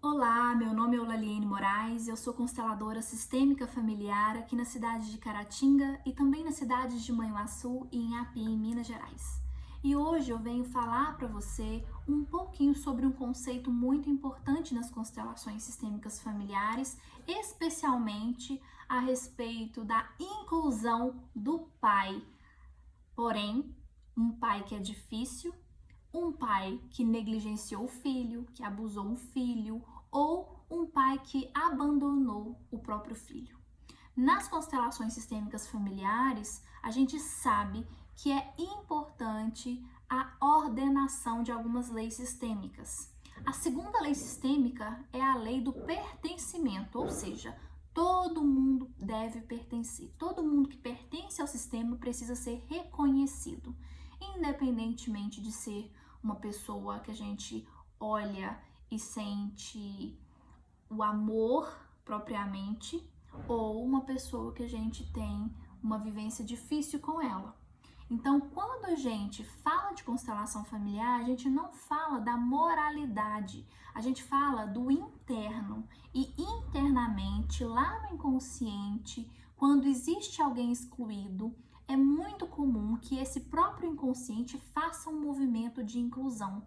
Olá, meu nome é Eulaliene Moraes, eu sou consteladora sistêmica familiar aqui na cidade de Caratinga e também na cidade de Manhuaçu e em Api, em Minas Gerais. E hoje eu venho falar para você um pouquinho sobre um conceito muito importante nas constelações sistêmicas familiares, especialmente a respeito da inclusão do pai. Porém, um pai que é difícil, um pai que negligenciou o filho, que abusou um filho, ou um pai que abandonou o próprio filho. Nas constelações sistêmicas familiares, a gente sabe que é importante a ordenação de algumas leis sistêmicas. A segunda lei sistêmica é a lei do pertencimento, ou seja, todo mundo deve pertencer. Todo mundo que pertence ao sistema precisa ser reconhecido, independentemente de ser uma pessoa que a gente olha e sente o amor propriamente, ou uma pessoa que a gente tem uma vivência difícil com ela. Então, quando a gente fala de constelação familiar, a gente não fala da moralidade, a gente fala do interno. E internamente, lá no inconsciente, quando existe alguém excluído, é muito comum que esse próprio inconsciente faça um movimento de inclusão.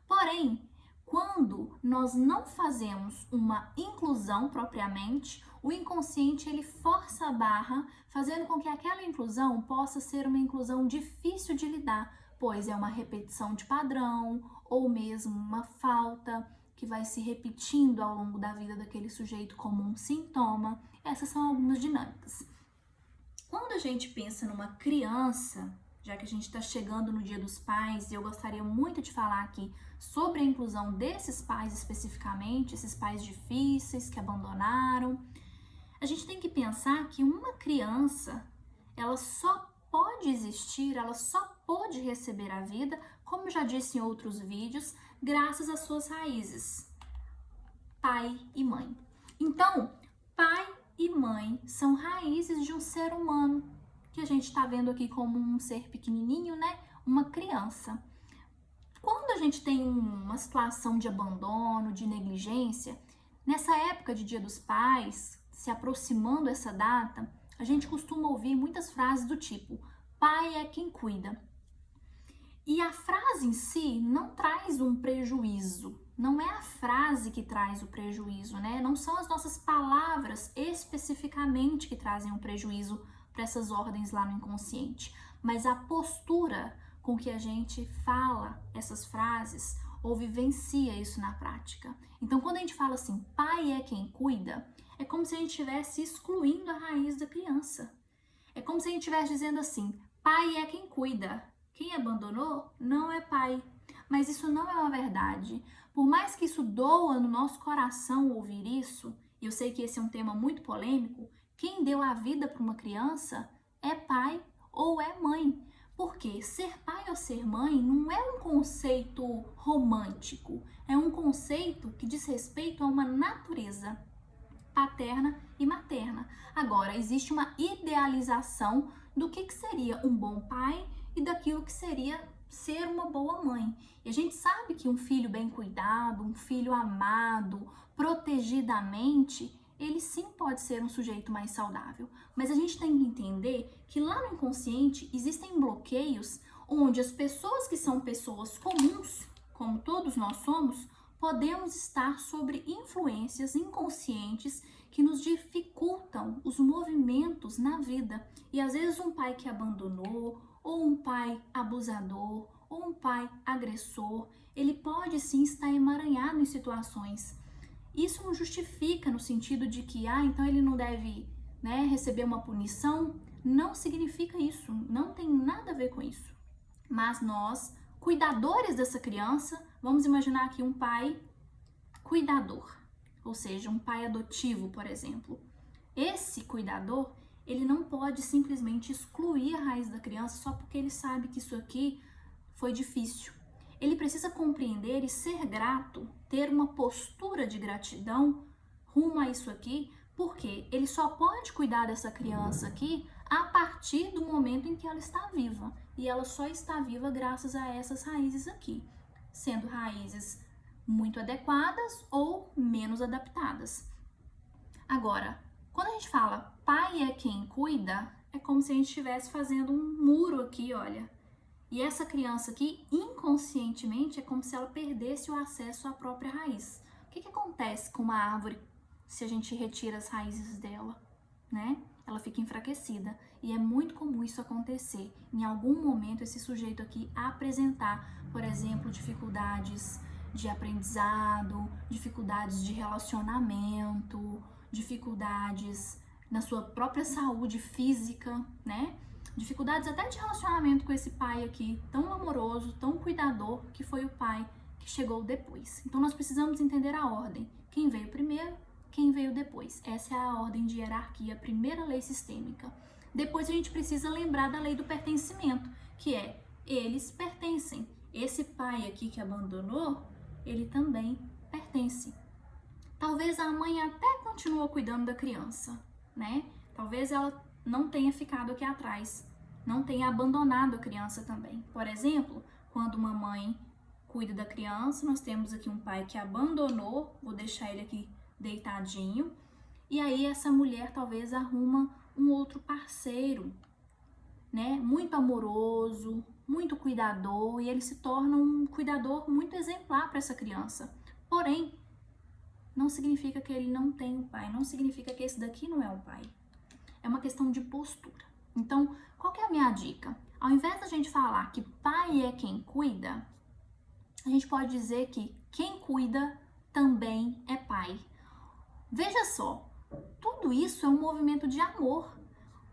Porém, quando nós não fazemos uma inclusão propriamente, o inconsciente ele força a barra, fazendo com que aquela inclusão possa ser uma inclusão difícil de lidar, pois é uma repetição de padrão ou mesmo uma falta que vai se repetindo ao longo da vida daquele sujeito como um sintoma. Essas são algumas dinâmicas. Quando a gente pensa numa criança, já que a gente está chegando no Dia dos Pais, e eu gostaria muito de falar aqui sobre a inclusão desses pais especificamente, esses pais difíceis que abandonaram, a gente tem que pensar que uma criança, ela só pode existir, ela só pode receber a vida, como já disse em outros vídeos, graças às suas raízes, pai e mãe. Então, pai e mãe são raízes de um ser humano, que a gente está vendo aqui como um ser pequenininho, né? Uma criança. Quando a gente tem uma situação de abandono, de negligência, nessa época de Dia dos Pais, se aproximando essa data, a gente costuma ouvir muitas frases do tipo: pai é quem cuida. E a frase em si não traz um prejuízo, não é a frase que traz o prejuízo, né? Não são as nossas palavras especificamente que trazem um prejuízo para essas ordens lá no inconsciente, mas a postura com que a gente fala essas frases ou vivencia isso na prática. Então, quando a gente fala assim, pai é quem cuida, é como se a gente estivesse excluindo a raiz da criança. É como se a gente estivesse dizendo assim, pai é quem cuida, quem abandonou não é pai. Mas isso não é uma verdade. Por mais que isso doa no nosso coração ouvir isso, e eu sei que esse é um tema muito polêmico, quem deu a vida para uma criança é pai ou é mãe. Porque ser pai ou ser mãe não é um conceito romântico, é um conceito que diz respeito a uma natureza paterna e materna. Agora, existe uma idealização do que seria um bom pai e daquilo que seria ser uma boa mãe. E a gente sabe que um filho bem cuidado, um filho amado, protegidamente, ele sim pode ser um sujeito mais saudável. Mas a gente tem que entender que lá no inconsciente existem bloqueios onde as pessoas que são pessoas comuns, como todos nós somos, podemos estar sobre influências inconscientes que nos dificultam os movimentos na vida. E às vezes um pai que abandonou, ou um pai abusador, ou um pai agressor, ele pode sim estar emaranhado em situações. Isso não justifica no sentido de que, então ele não deve, né, receber uma punição. Não significa isso, não tem nada a ver com isso. Mas nós, cuidadores dessa criança, vamos imaginar aqui um pai cuidador, ou seja, um pai adotivo, por exemplo. Esse cuidador, ele não pode simplesmente excluir a raiz da criança só porque ele sabe que isso aqui foi difícil. Ele precisa compreender e ser grato, ter uma postura de gratidão rumo a isso aqui, porque ele só pode cuidar dessa criança aqui a partir do momento em que ela está viva. E ela só está viva graças a essas raízes aqui, sendo raízes muito adequadas ou menos menos adaptadas. Agora, quando a gente fala pai é quem cuida, é como se a gente estivesse fazendo um muro aqui, olha. E essa criança aqui, inconscientemente, é como se ela perdesse o acesso à própria raiz. O que acontece com uma árvore se a gente retira as raízes dela, né? Ela fica enfraquecida. E é muito comum isso acontecer. Em algum momento, esse sujeito aqui apresentar, por exemplo, dificuldades de aprendizado, dificuldades de relacionamento, dificuldades na sua própria saúde física, né? Dificuldades até de relacionamento com esse pai aqui, tão amoroso, tão cuidador, que foi o pai que chegou depois. Então nós precisamos entender a ordem. Quem veio primeiro, quem veio depois. Essa é a ordem de hierarquia, a primeira lei sistêmica. Depois a gente precisa lembrar da lei do pertencimento, que é, eles pertencem. Esse pai aqui que abandonou, ele também pertence. Talvez a mãe até continuou cuidando da criança, né? Talvez ela não tenha ficado aqui atrás, não tenha abandonado a criança também. Por exemplo, quando uma mãe cuida da criança, nós temos aqui um pai que abandonou, vou deixar ele aqui deitadinho, e aí essa mulher talvez arruma um outro parceiro, né? Muito amoroso, muito cuidador, e ele se torna um cuidador muito exemplar para essa criança. Porém, não significa que ele não tem um pai, não significa que esse daqui não é um pai. É uma questão de postura. Então, qual que é a minha dica? Ao invés da gente falar que pai é quem cuida, a gente pode dizer que quem cuida também é pai. Veja só, tudo isso é um movimento de amor.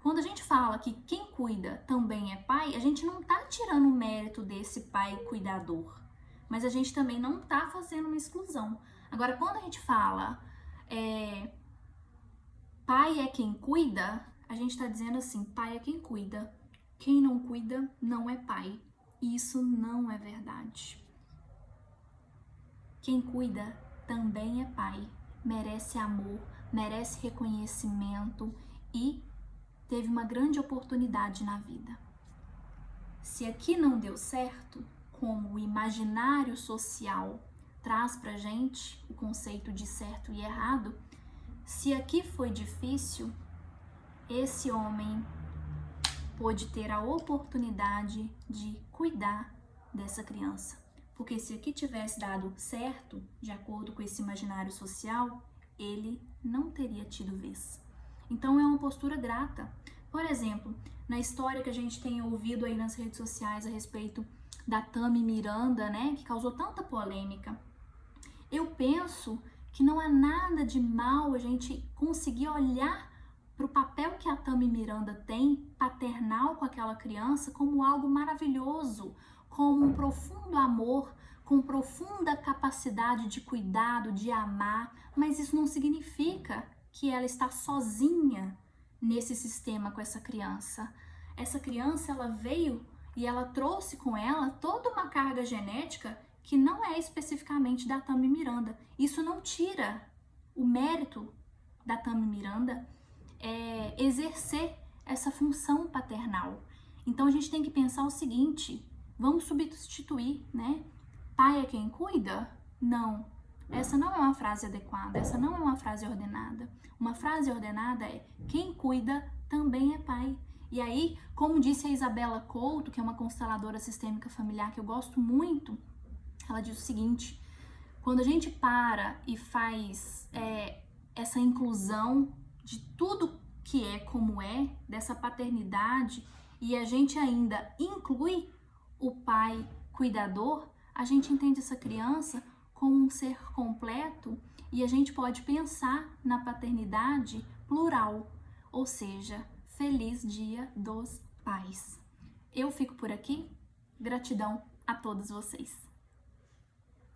Quando a gente fala que quem cuida também é pai, a gente não está tirando o mérito desse pai cuidador, mas a gente também não está fazendo uma exclusão. Agora, quando a gente fala pai é quem cuida, a gente está dizendo assim, pai é quem cuida. Quem não cuida não é pai. E isso não é verdade. Quem cuida também é pai. Merece amor, merece reconhecimento e teve uma grande oportunidade na vida. Se aqui não deu certo, como o imaginário social traz pra gente o conceito de certo e errado, se aqui foi difícil, esse homem pôde ter a oportunidade de cuidar dessa criança. Porque se aqui tivesse dado certo, de acordo com esse imaginário social, ele não teria tido vez. Então é uma postura grata. Por exemplo, na história que a gente tem ouvido aí nas redes sociais a respeito da Tami Miranda, né, que causou tanta polêmica, eu penso que não há nada de mal a gente conseguir olhar para o papel que a Tami Miranda tem, paternal com aquela criança, como algo maravilhoso, como um profundo amor, com profunda capacidade de cuidado, de amar, mas isso não significa que ela está sozinha nesse sistema com essa criança. Essa criança, ela veio e ela trouxe com ela toda uma carga genética que não é especificamente da Tami Miranda. Isso não tira o mérito da Tami Miranda exercer essa função paternal. Então a gente tem que pensar o seguinte, vamos substituir, né? Pai é quem cuida? Não. Essa não é uma frase adequada, essa não é uma frase ordenada. Uma frase ordenada é quem cuida também é pai. E aí, como disse a Isabela Couto, que é uma consteladora sistêmica familiar que eu gosto muito, ela diz o seguinte, quando a gente para e faz essa inclusão de tudo que é como é, dessa paternidade, e a gente ainda inclui o pai cuidador, a gente entende essa criança como um ser completo e a gente pode pensar na paternidade plural, ou seja, feliz Dia dos Pais. Eu fico por aqui, gratidão a todos vocês.